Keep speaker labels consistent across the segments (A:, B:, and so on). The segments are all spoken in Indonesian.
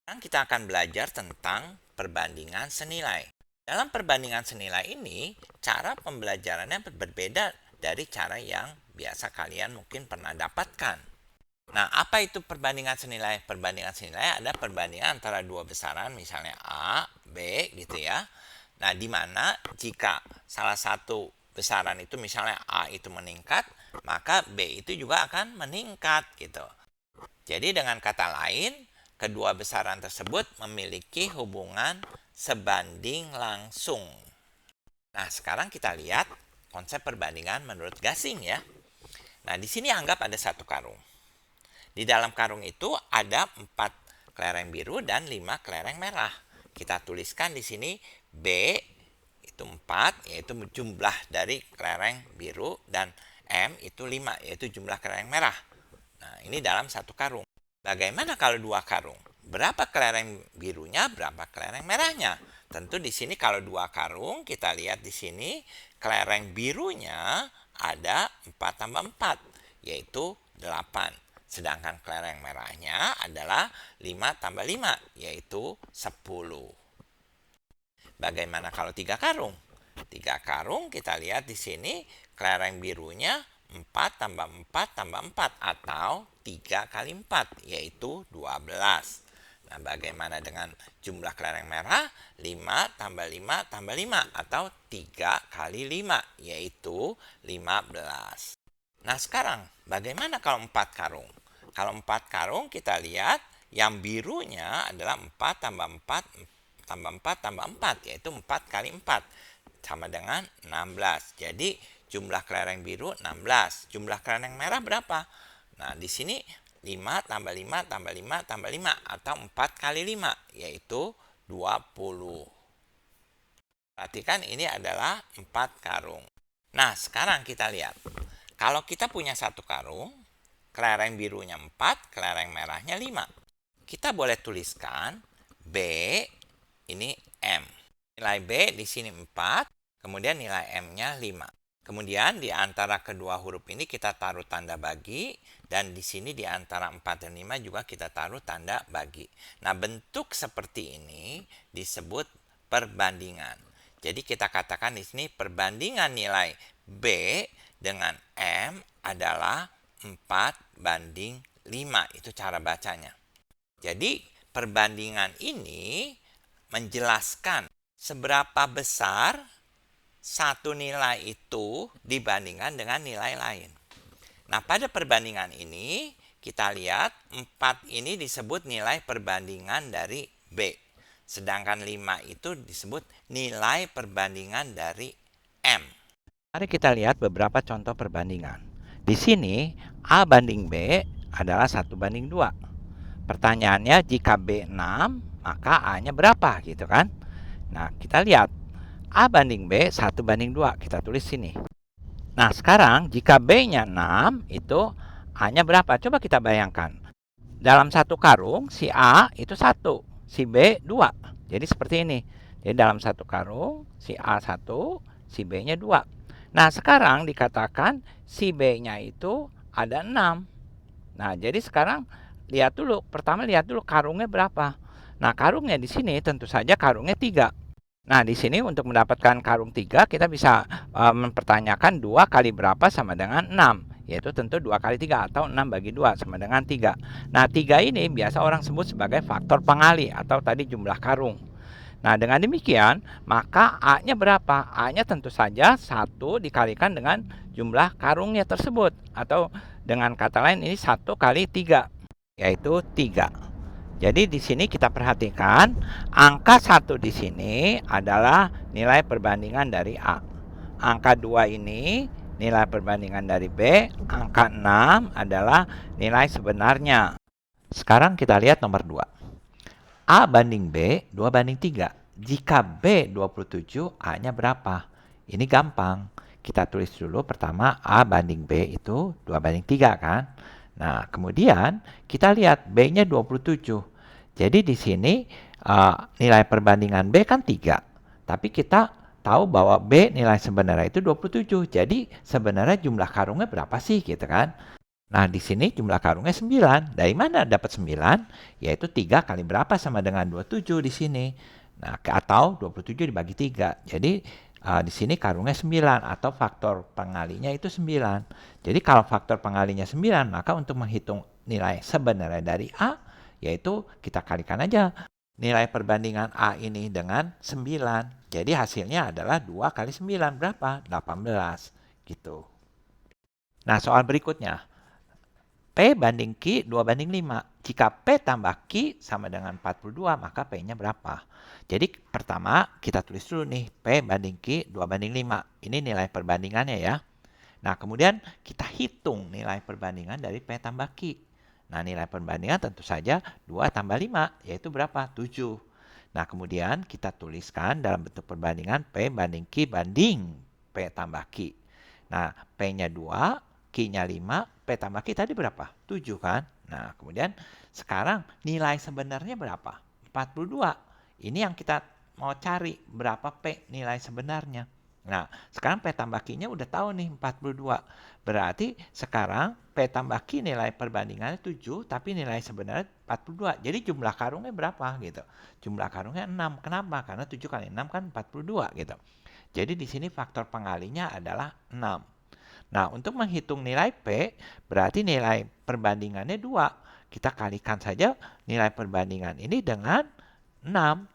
A: Sekarang kita akan belajar tentang perbandingan senilai. Dalam perbandingan senilai ini, cara pembelajarannya berbeda dari cara yang biasa kalian mungkin pernah dapatkan. Nah, apa itu perbandingan senilai? Perbandingan senilai ada perbandingan antara dua besaran, misalnya A, B gitu ya. Nah, di mana jika salah satu besaran itu misalnya A itu meningkat, maka B itu juga akan meningkat gitu. Jadi dengan kata lain, kedua besaran tersebut memiliki hubungan sebanding langsung. Nah, sekarang kita lihat konsep perbandingan menurut Gasing ya. Nah, di sini anggap ada satu karung. Di dalam karung itu ada 4 kelereng biru dan 5 kelereng merah. Kita tuliskan di sini B itu 4, yaitu jumlah dari kelereng biru, dan M itu 5, yaitu jumlah kelereng merah. Nah, ini dalam satu karung. Bagaimana kalau dua karung? Berapa kelereng birunya, berapa kelereng merahnya? Tentu di sini kalau dua karung, kita lihat di sini kelereng birunya ada 4 tambah 4, yaitu 8. Sedangkan kelereng merahnya adalah 5 tambah 5, yaitu 10. Bagaimana kalau 3 karung? 3 karung kita lihat di sini kelereng birunya 4 tambah 4 tambah 4 atau 3 kali 4 yaitu 12. Nah, bagaimana dengan jumlah kelereng merah? 5 tambah 5 tambah 5 atau 3 kali 5 yaitu 15. Nah, sekarang bagaimana kalau 4 karung? Kalau 4 karung kita lihat yang birunya adalah 4 tambah 4 tambah 4 tambah 4 yaitu 4 kali 4 sama dengan 16. Jadi jumlah kelereng biru 16. Jumlah kelereng merah berapa? Nah, di sini 5 tambah 5 tambah 5 tambah 5 atau 4 kali 5 yaitu 20. Perhatikan ini adalah 4 karung. Nah, sekarang kita lihat. Kalau kita punya satu karung, kelereng birunya 4, kelereng merahnya 5. Kita boleh tuliskan B ini M. Nilai B di sini 4, kemudian nilai M-nya 5. Kemudian di antara kedua huruf ini kita taruh tanda bagi, dan di sini di antara 4 dan 5 juga kita taruh tanda bagi. Nah, bentuk seperti ini disebut perbandingan. Jadi kita katakan di sini perbandingan nilai B dengan M adalah 4:5. Itu cara bacanya. Jadi perbandingan ini menjelaskan seberapa besar satu nilai itu dibandingkan dengan nilai lain. Nah, pada perbandingan ini kita lihat 4 ini disebut nilai perbandingan dari B. Sedangkan 5 itu disebut nilai perbandingan dari M. Mari kita lihat beberapa contoh perbandingan. Di sini A banding B adalah 1:2. Pertanyaannya, jika B 6, maka A-nya berapa gitu kan? Nah, kita lihat A banding B 1:2. Kita tulis sini. Nah, sekarang jika B-nya 6, itu A-nya berapa? Coba kita bayangkan. Dalam satu karung, si A itu 1, si B 2. Jadi seperti ini. Jadi dalam satu karung, si A 1, si B-nya 2. Nah, sekarang dikatakan si B-nya itu ada 6. Nah, jadi sekarang lihat dulu. Pertama lihat dulu karungnya berapa. Nah, karungnya di sini tentu saja karungnya 3. Nah, di sini untuk mendapatkan karung 3, kita bisa mempertanyakan 2 kali berapa sama dengan 6. Yaitu tentu 2 kali 3 atau 6 bagi 2 sama dengan 3. Nah, 3 ini biasa orang sebut sebagai faktor pengali atau tadi jumlah karung. Nah, dengan demikian, maka A-nya berapa? A-nya tentu saja 1 dikalikan dengan jumlah karungnya tersebut. Atau dengan kata lain, ini 1 kali 3, yaitu 3. Jadi di sini kita perhatikan angka 1 di sini adalah nilai perbandingan dari A. Angka 2 ini nilai perbandingan dari B. Angka 6 adalah nilai sebenarnya. Sekarang kita lihat nomor 2. A banding B 2:3. Jika B 27, A-nya berapa? Ini gampang. Kita tulis dulu pertama A banding B itu 2:3 kan? Nah, kemudian kita lihat B-nya 27. Jadi di sini nilai perbandingan B kan 3. Tapi kita tahu bahwa B nilai sebenarnya itu 27. Jadi sebenarnya jumlah karungnya berapa sih gitu kan? Nah, di sini jumlah karungnya 9. Dari mana dapat 9? Yaitu 3 kali berapa sama dengan 27 di sini. Nah, atau 27 dibagi 3. Jadi, di sini karungnya 9 atau faktor pengalinya itu 9. Jadi, kalau faktor pengalinya 9, maka untuk menghitung nilai sebenarnya dari A, yaitu kita kalikan aja nilai perbandingan A ini dengan 9. Jadi, hasilnya adalah 2 kali 9. Berapa? 18. Gitu. Nah, soal berikutnya. P banding Q 2 banding 5. Jika P tambah Q sama dengan 42, maka P-nya berapa? Jadi pertama kita tulis dulu nih, P banding Q 2 banding 5. Ini nilai perbandingannya ya. Nah, kemudian kita hitung nilai perbandingan dari P tambah Q. Nah, nilai perbandingan tentu saja 2 tambah 5, yaitu berapa? 7. Nah, kemudian kita tuliskan dalam bentuk perbandingan P banding Q banding P tambah Q. Nah, P-nya 2, Q-nya 5, P tambah Q tadi berapa? 7 kan? Nah, kemudian sekarang nilai sebenarnya berapa? 42. Ini yang kita mau cari, berapa P nilai sebenarnya. Nah, sekarang P tambah Q-nya udah tahu nih 42. Berarti sekarang P tambah Q nilai perbandingannya 7, tapi nilai sebenarnya 42. Jadi jumlah karungnya berapa gitu? Jumlah karungnya 6. Kenapa? Karena 7 kali 6 kan 42 gitu. Jadi di sini faktor pengalinya adalah 6. Nah, untuk menghitung nilai P, berarti nilai perbandingannya 2. Kita kalikan saja nilai perbandingan ini dengan 6,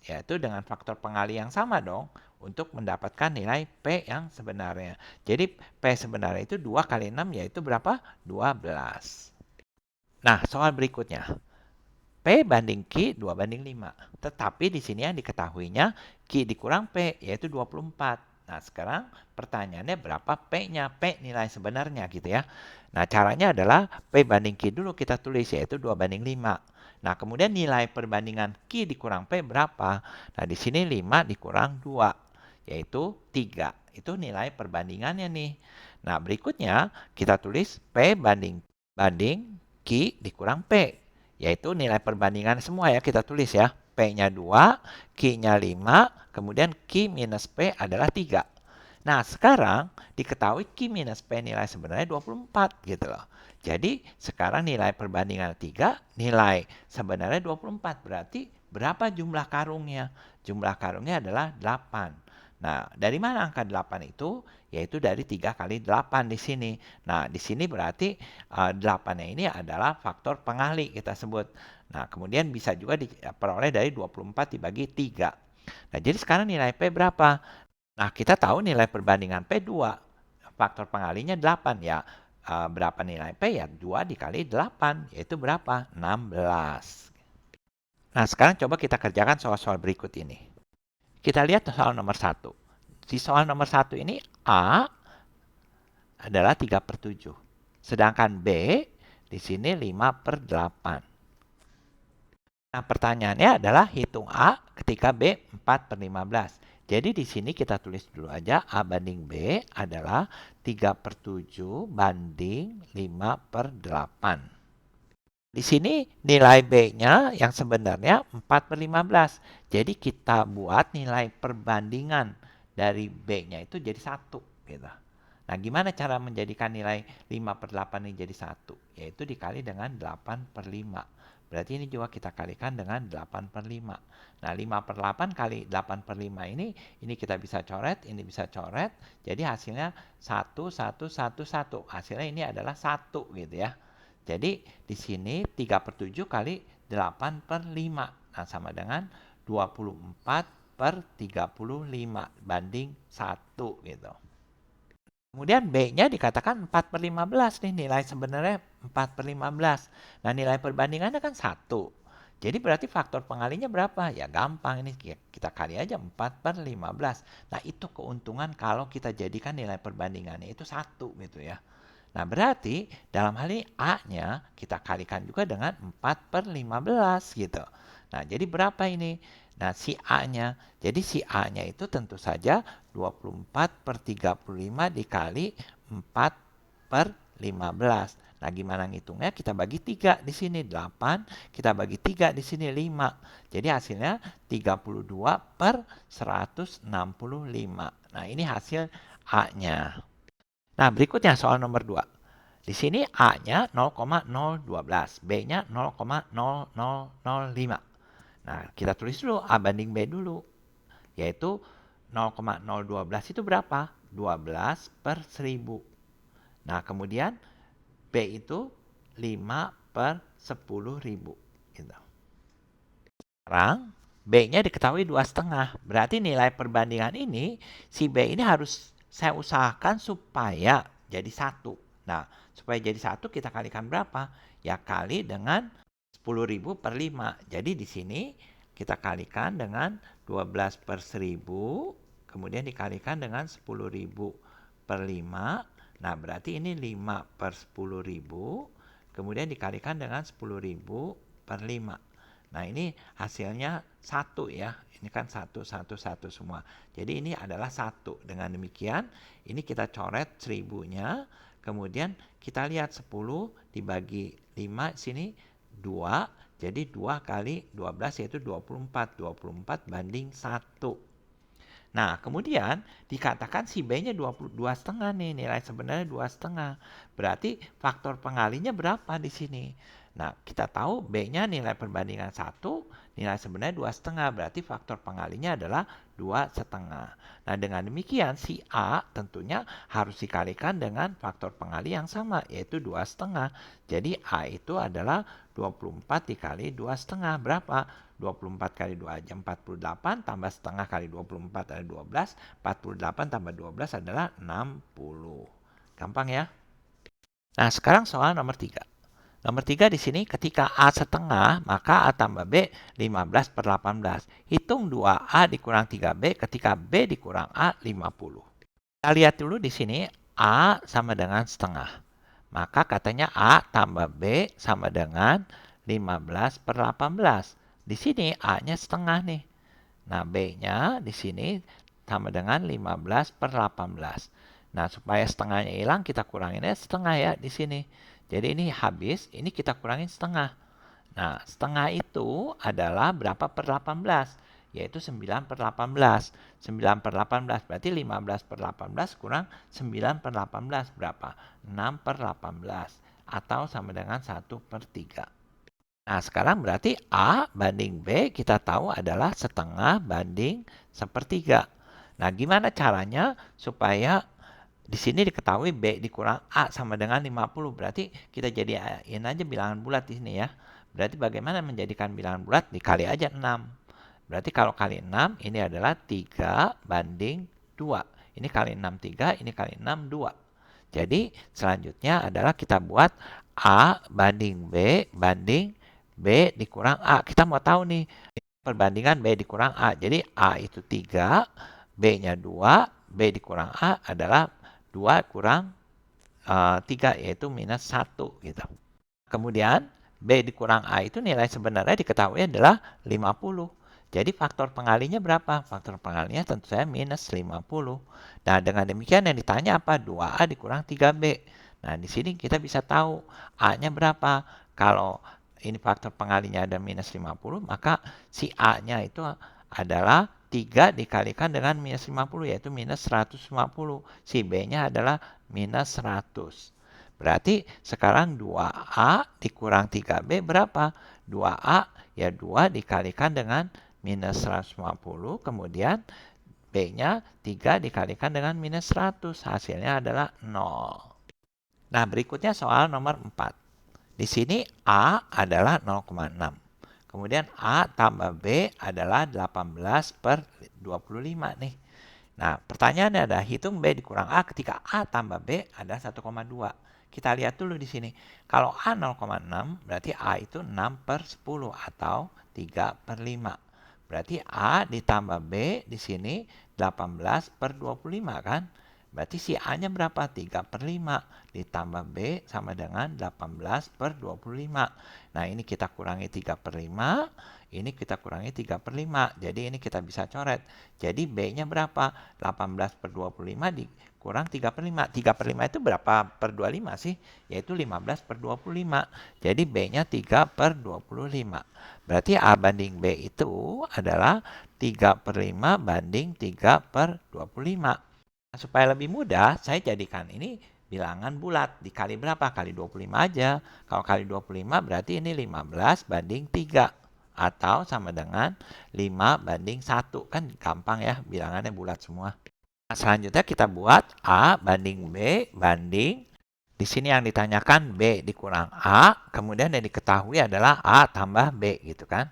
A: yaitu dengan faktor pengali yang sama dong, untuk mendapatkan nilai P yang sebenarnya. Jadi P sebenarnya itu 2 kali 6, yaitu berapa? 12. Nah, soal berikutnya. P banding Q 2 banding 5. Tetapi di sini yang diketahuinya Q dikurang P, yaitu 24. Nah, sekarang pertanyaannya berapa P-nya? P nilai sebenarnya gitu ya. Nah, caranya adalah P banding Q dulu kita tulis, yaitu 2 banding 5. Nah, kemudian nilai perbandingan Q dikurang P berapa? Nah, di sini 5 dikurang 2, yaitu 3. Itu nilai perbandingannya nih. Nah, berikutnya kita tulis P banding Q dikurang P, yaitu nilai perbandingan semua ya kita tulis ya. P-nya 2, Q-nya 5, kemudian Q minus P adalah 3. Nah, sekarang diketahui Q minus P nilai sebenarnya 24 gitu loh. Jadi, sekarang nilai perbandingan 3, nilai sebenarnya 24. Berarti berapa jumlah karungnya? Jumlah karungnya adalah 8. Nah, dari mana angka 8 itu? Yaitu dari 3 kali 8 di sini. Nah, di sini berarti 8-nya ini adalah faktor pengali kita sebut. Nah, kemudian bisa juga diperoleh dari 24 dibagi 3. Nah, jadi sekarang nilai P berapa? Nah, kita tahu nilai perbandingan P 2. Faktor pengalinya 8 ya. Berapa nilai P ya? 2 dikali 8, yaitu berapa? 16. Nah, sekarang coba kita kerjakan soal-soal berikut ini. Kita lihat soal nomor 1. Di soal nomor 1 ini A adalah 3/7. Sedangkan B di sini 5/8. Nah, pertanyaannya adalah hitung A ketika B 4/15. Jadi di sini kita tulis dulu aja A banding B adalah 3/7 banding 5/8. Di sini nilai B-nya yang sebenarnya 4/15. Jadi kita buat nilai perbandingan dari B-nya itu jadi 1 gitu. Nah, gimana cara menjadikan nilai 5/8 ini jadi 1? Yaitu dikali dengan 8/5. Berarti ini juga kita kalikan dengan 8/5. Nah, 5/8 kali 8/5 ini kita bisa coret, ini bisa coret. Jadi hasilnya 1, 1, 1, 1. Hasilnya ini adalah 1 gitu ya. Jadi di sini 3/7 kali 8/5. Nah, sama dengan 24/35 banding 1 gitu. Kemudian B-nya dikatakan 4/15 nih, nilai sebenarnya 4/15. Nah, nilai perbandingannya kan 1. Jadi berarti faktor pengalinya berapa? Ya gampang, ini kita kali aja 4/15. Nah, itu keuntungan kalau kita jadikan nilai perbandingannya itu 1 gitu ya. Nah, berarti dalam hal ini A-nya kita kalikan juga dengan 4/15 gitu. Nah, jadi berapa ini? Nah, si A-nya. Jadi si A-nya itu tentu saja 24/35 dikali 4/15. Nah, gimana ngitungnya? Kita bagi 3 di sini 8, kita bagi 3 di sini 5. Jadi hasilnya 32/165. Nah, ini hasil A-nya. Nah, berikutnya soal nomor 2.
B: Di sini A-nya 0,012, B-nya 0,0005. Nah, kita tulis dulu A banding B dulu, yaitu 0,012 itu berapa? 12/1000. Nah, kemudian B itu 5/10.000. Gitu. Sekarang B-nya diketahui 2,5. Berarti nilai perbandingan ini, si B ini harus saya usahakan supaya jadi 1. Nah, supaya jadi 1 kita kalikan berapa? Ya kali dengan 10.000 per 5. Jadi di sini kita kalikan dengan 12/1000, kemudian dikalikan dengan 10.000 per 5. Nah, berarti ini 5/10.000, kemudian dikalikan dengan 10.000 per 5. Nah, ini hasilnya 1 ya. Ini kan 1, 1, 1 semua. Jadi ini adalah 1. Dengan demikian, ini kita coret 1000-nya. Kemudian kita lihat 10 dibagi 5 sini 2. Jadi 2 kali 12 yaitu 24. 24 banding 1. Nah, kemudian dikatakan si B-nya 22,5 nih, nilai sebenarnya 2,5. Berarti faktor pengalinya berapa di sini? Nah, kita tahu B-nya nilai perbandingan 1, nilai sebenarnya 2,5. Berarti faktor pengalinya adalah 2,5. Nah, dengan demikian si A tentunya harus dikalikan dengan faktor pengali yang sama, yaitu 2,5. Jadi A itu adalah 24 dikali 2,5. Berapa? 24 kali 2 aja 48, tambah setengah kali 24 adalah 12, 48 tambah 12 adalah 60. Gampang ya? Nah, sekarang soal nomor 3. Nomor 3 di sini ketika A setengah, maka A tambah B 15/18. Hitung 2A dikurang 3B ketika B dikurang A 50. Kita lihat dulu di sini A sama dengan setengah. Maka katanya A tambah B sama dengan 15/18. Di sini A-nya setengah nih. Nah, B-nya di sini sama dengan 15/18. Nah, supaya setengahnya hilang, kita kuranginnya setengah ya di sini. Jadi ini habis, ini kita kurangin setengah. Nah, setengah itu adalah berapa per 18? Yaitu 9/18. 9/18 berarti 15/18 kurang 9/18 berapa? 6/18. Atau sama dengan 1/3. Nah, sekarang berarti A banding B kita tahu adalah setengah banding 1/3. Nah, gimana caranya supaya di sini diketahui B dikurang A sama dengan 50. Berarti kita jadiin aja bilangan bulat di sini ya. Berarti bagaimana menjadikan bilangan bulat? Dikali aja 6. Berarti kalau kali 6 ini adalah 3 banding 2. Ini kali 6 3, ini kali 6 2. Jadi selanjutnya adalah kita buat A banding B banding B dikurang A. Kita mau tahu nih perbandingan B dikurang A. Jadi A itu 3, B-nya 2, B dikurang A adalah 2 kurang 3 yaitu minus 1 gitu. Kemudian B dikurang A itu nilai sebenarnya diketahui adalah 50. Jadi faktor pengalinya berapa? Faktor pengalinya tentu saja minus 50. Nah, dengan demikian yang ditanya apa? 2A dikurang 3B. Nah, di sini kita bisa tahu A-nya berapa. Kalau ini faktor pengalinya ada minus 50, maka si A-nya itu adalah 3 dikalikan dengan minus 50, yaitu minus 150. Si B-nya adalah minus 100. Berarti sekarang 2A dikurang 3B berapa? 2A ya 2 dikalikan dengan minus 150, kemudian B-nya 3 dikalikan dengan minus 100. Hasilnya /0. Nah, berikutnya soal nomor 4. Di sini A adalah 0,6. Kemudian A tambah B adalah 18/25 nih. Nah, pertanyaannya adalah hitung B dikurang A ketika A tambah B adalah 1,2. Kita lihat dulu di sini. Kalau A 0,6 berarti A itu 6/10 atau 3/5. Berarti A ditambah B di sini 18/25 kan? Berarti si A-nya berapa? 3/5 ditambah B sama dengan 18/25. Nah, ini kita kurangi 3/5, ini kita kurangi 3/5. Jadi ini kita bisa coret. Jadi B-nya berapa? 18/25 dikurang 3/5. 3/5 itu berapa per 25 sih? Yaitu 15/25. Jadi B-nya 3/25. Berarti A banding B itu adalah 3/5 banding 3/25. Supaya lebih mudah, saya jadikan ini bilangan bulat. Dikali berapa? Kali 25 aja. Kalau kali 25 berarti ini 15 banding 3. Atau sama dengan 5 banding 1. Kan gampang ya, bilangannya bulat semua. Nah, selanjutnya kita buat A banding B banding. Di sini yang ditanyakan B dikurang A. Kemudian yang diketahui adalah A tambah B gitu kan.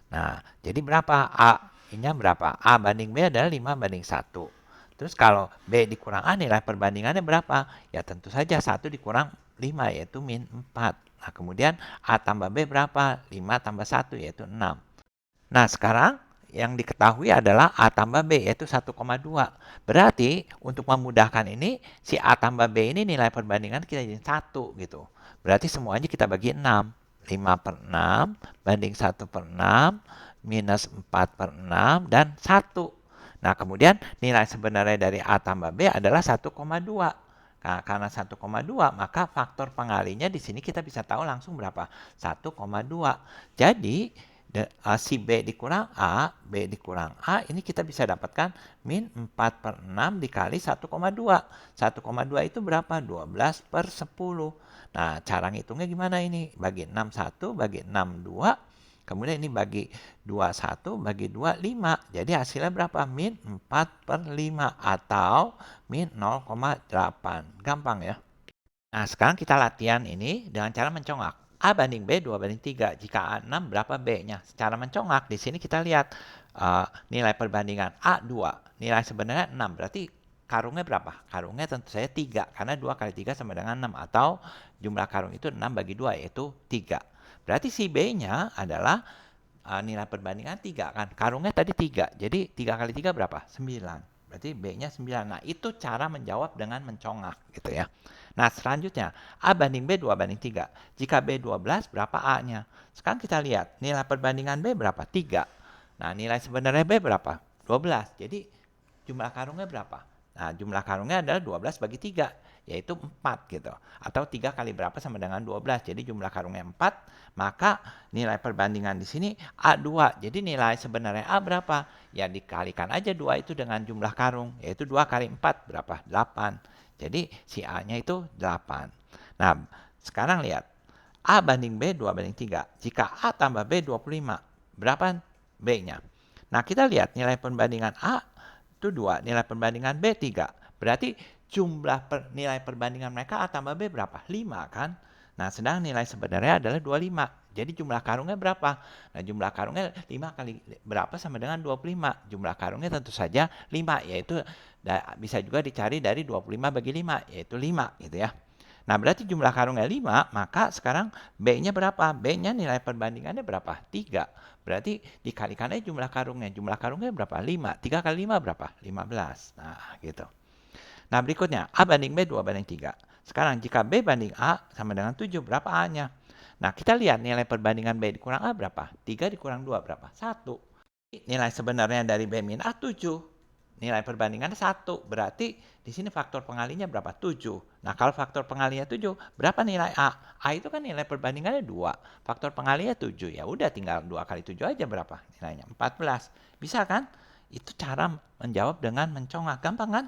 B: Nah, jadi berapa A-nya berapa? A banding B adalah 5 banding 1. Terus kalau B dikurang A, nilai perbandingannya berapa? Ya tentu saja 1 dikurang 5, yaitu min 4. Nah, kemudian A tambah B berapa? 5 tambah 1, yaitu 6. Nah, sekarang yang diketahui adalah A tambah B, yaitu 1,2. Berarti untuk memudahkan ini, si A tambah B ini nilai perbandingan kita jadi 1 gitu. Berarti semuanya kita bagi 6. 5 per 6 banding 1 per 6 minus 4 per 6 dan 1. Nah, kemudian nilai sebenarnya dari A tambah B adalah 1,2. Nah, karena 1,2 maka faktor pengalinya di sini kita bisa tahu langsung berapa? 1,2. Jadi si B dikurang A, B dikurang A, ini kita bisa dapatkan min 4 per 6 dikali 1,2. 1,2 itu berapa? 12 per 10. Nah, cara ngitungnya gimana ini? Bagi 6 1, bagi 6 2. Kemudian ini bagi 21, bagi 2, 5. Jadi hasilnya berapa? Min 4 per 5 atau min 0,8. Gampang ya. Nah, sekarang kita latihan ini dengan cara mencongak. A banding B 2 banding 3. Jika A 6, berapa B-nya? Secara mencongak, di sini kita lihat nilai perbandingan A 2. Nilai sebenarnya 6. Berarti karungnya berapa? Karungnya tentu saja 3. Karena 2 kali 3 sama dengan 6. Atau jumlah karung itu 6 bagi 2, yaitu 3. Berarti si B-nya adalah nilai perbandingan 3 kan. Karungnya tadi 3. Jadi 3 kali 3 berapa? 9. Berarti B-nya 9. Nah, itu cara menjawab dengan mencongak gitu ya. Nah, selanjutnya A banding B 2 banding 3. Jika B 12, berapa A-nya? Sekarang kita lihat nilai perbandingan B berapa? 3. Nah, nilai sebenarnya B berapa? 12. Jadi jumlah karungnya berapa? Nah, jumlah karungnya adalah 12 bagi 3, yaitu 4 gitu. Atau 3 kali berapa sama dengan 12. Jadi jumlah karungnya 4, maka nilai perbandingan di sini A2. Jadi nilai sebenarnya A berapa? Ya dikalikan aja 2 itu dengan jumlah karung, yaitu 2 kali 4 berapa? 8. Jadi si A-nya itu 8. Nah, sekarang lihat. A banding B 2 banding 3. Jika A tambah B 25, berapa B-nya? Nah, kita lihat nilai perbandingan A itu 2, nilai perbandingan B 3. Berarti jumlah nilai perbandingan mereka A tambah B berapa? 5 kan? Nah, sedang nilai sebenarnya adalah 25. Jadi jumlah karungnya berapa? Nah, jumlah karungnya 5 kali berapa sama dengan 25. Jumlah karungnya tentu saja 5, yaitu bisa juga dicari dari 25 bagi 5, yaitu 5 gitu ya. Nah, berarti jumlah karungnya 5, maka sekarang B-nya berapa? B-nya nilai perbandingannya berapa? 3. Berarti dikalikan aja jumlah karungnya. Jumlah karungnya berapa? 5. 3 kali 5 berapa? 15. Nah, gitu. Nah, berikutnya A banding B 2 banding 3. Sekarang jika B banding A sama dengan 7, berapa A-nya? Nah, kita lihat nilai perbandingan B dikurang A berapa? 3 dikurang 2 berapa? 1. Nilai sebenarnya dari B min A 7. Nilai perbandingannya 1. Berarti di sini faktor pengalinya berapa? 7. Nah, kalau faktor pengalinya 7, berapa nilai A? A itu kan nilai perbandingannya 2. Faktor pengalinya 7. Ya udah tinggal 2 kali 7 aja berapa? Nilainya 14. Bisa kan? Itu cara menjawab dengan mencongak. Gampang kan?